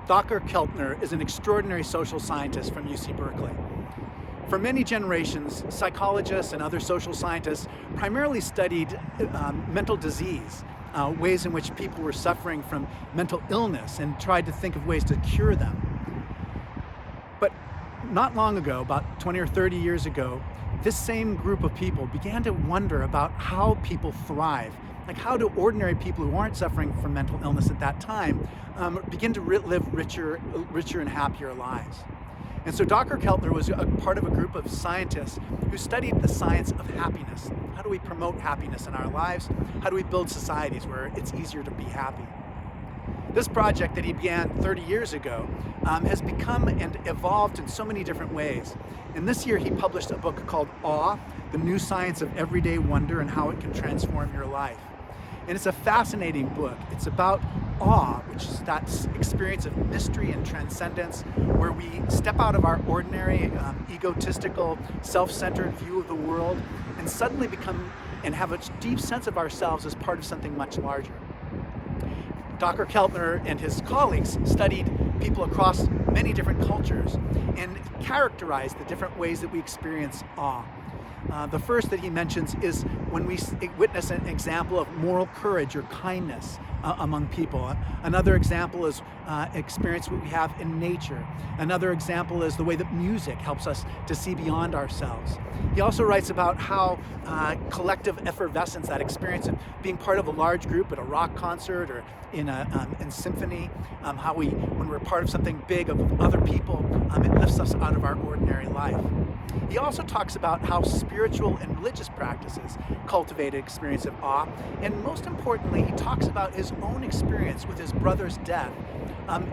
Dacher Keltner is an extraordinary social scientist from UC Berkeley. For many generations, psychologists and other social scientists primarily studied mental disease, ways in which people were suffering from mental illness, and tried to think of ways to cure them. But not long ago, about 20 or 30 years ago, this same group of people began to wonder about how people thrive. Like, how do ordinary people who aren't suffering from mental illness at that time begin to live richer and happier lives? And so Dacher Keltner was a part of a group of scientists who studied the science of happiness. How do we promote happiness in our lives? How do we build societies where it's easier to be happy? This project that he began 30 years ago has become and evolved in so many different ways. And this year he published a book called Awe, The New Science of Everyday Wonder and How It Can Transform Your Life. And it's a fascinating book. It's about awe, which is that experience of mystery and transcendence, where we step out of our ordinary, egotistical, self-centered view of the world and suddenly become and have a deep sense of ourselves as part of something much larger. Dacher Keltner and his colleagues studied people across many different cultures and characterized the different ways that we experience awe. The first that he mentions is when we witness an example of moral courage or kindness among people. Another example is experience what we have in nature. Another example is the way that music helps us to see beyond ourselves. He also writes about how collective effervescence, that experience of being part of a large group at a rock concert or in symphony, how when we're part of something big of other people, it lifts us out of our ordinary life. He also talks about how spiritual and religious practices cultivate an experience of awe, and most importantly, he talks about his own experience with his brother's death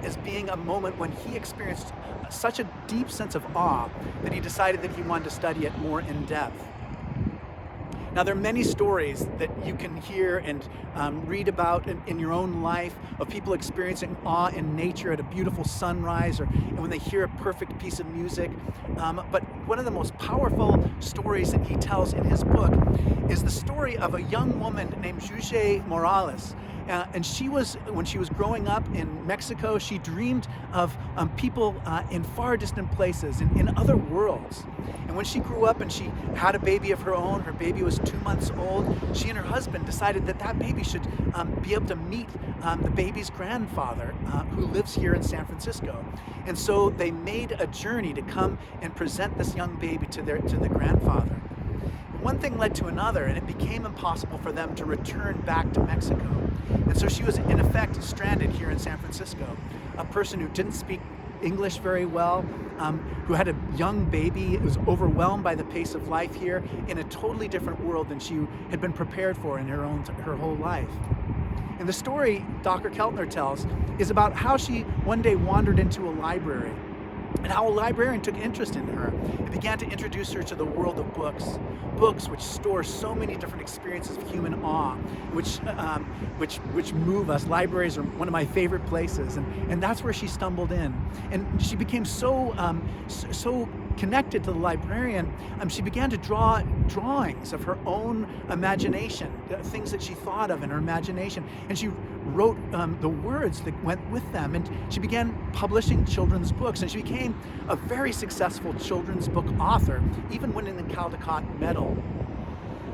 as being a moment when he experienced such a deep sense of awe that he decided that he wanted to study it more in depth. Now, there are many stories that you can hear and read about in your own life of people experiencing awe in nature at a beautiful sunrise or when they hear a perfect piece of music. But one of the most powerful stories that he tells in his book is the story of a young woman named Yuyi Morales. And when she was growing up in Mexico, she dreamed of people in far distant places, in other worlds. And when she grew up and she had a baby of her own, her baby was 2 months old, she and her husband decided that that baby should be able to meet the baby's grandfather, who lives here in San Francisco. And so they made a journey to come and present this young baby to the grandfather. One thing led to another, and it became impossible for them to return back to Mexico. And so she was, in effect, stranded here in San Francisco, a person who didn't speak English very well, who had a young baby, was overwhelmed by the pace of life here in a totally different world than she had been prepared for in her whole life. And the story Dacher Keltner tells is about how she one day wandered into a library, and how a librarian took interest in her and began to introduce her to the world of books which store so many different experiences of human awe, which move us. Libraries are one of my favorite places, and that's where she stumbled in. And she became so connected to the librarian, she began to draw drawings of her own imagination, things that she thought of in her imagination, and she wrote the words that went with them, and she began publishing children's books, and she became a very successful children's book author, even winning the Caldecott Medal.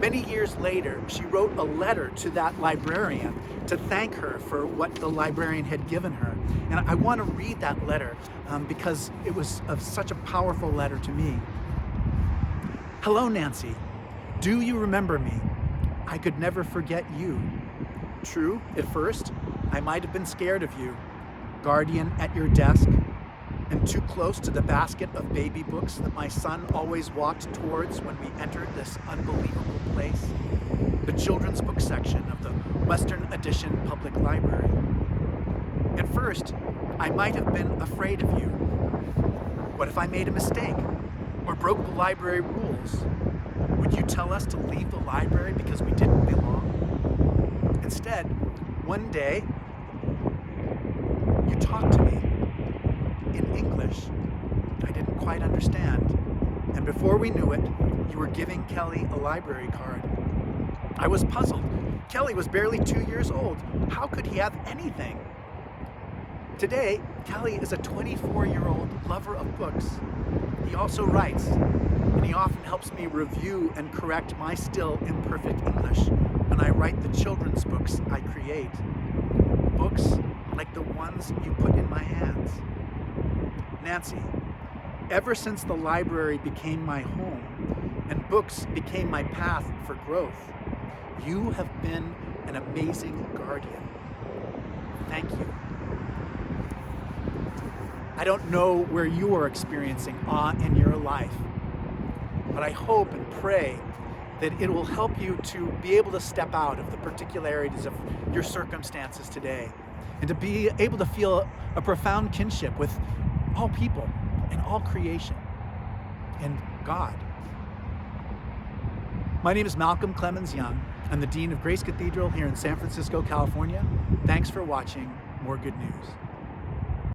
Many years later, she wrote a letter to that librarian to thank her for what the librarian had given her. And I want to read that letter because it was such a powerful letter to me. Hello, Nancy. Do you remember me? I could never forget you. True, at first, I might have been scared of you, guardian at your desk, and too close to the basket of baby books that my son always walked towards when we entered this unbelievable place, the children's book section of the Western Addition Public Library. At first, I might have been afraid of you. What if I made a mistake or broke the library rules? Would you tell us to leave the library because we didn't belong? Instead, one day, you talked to me in English I didn't quite understand. And before we knew it, you were giving Kelly a library card. I was puzzled. Kelly was barely 2 years old. How could he have anything? Today, Kelly is a 24-year-old lover of books. He also writes, and he often helps me review and correct my still imperfect English when I write the children's books I create. Books like the ones you put in my hands. Nancy, ever since the library became my home and books became my path for growth, you have been an amazing guardian. Thank you. I don't know where you are experiencing awe in your life, but I hope and pray that it will help you to be able to step out of the particularities of your circumstances today and to be able to feel a profound kinship with all people and all creation and God. My name is Malcolm Clemens Young. I'm the Dean of Grace Cathedral here in San Francisco, California. Thanks for watching More Good News.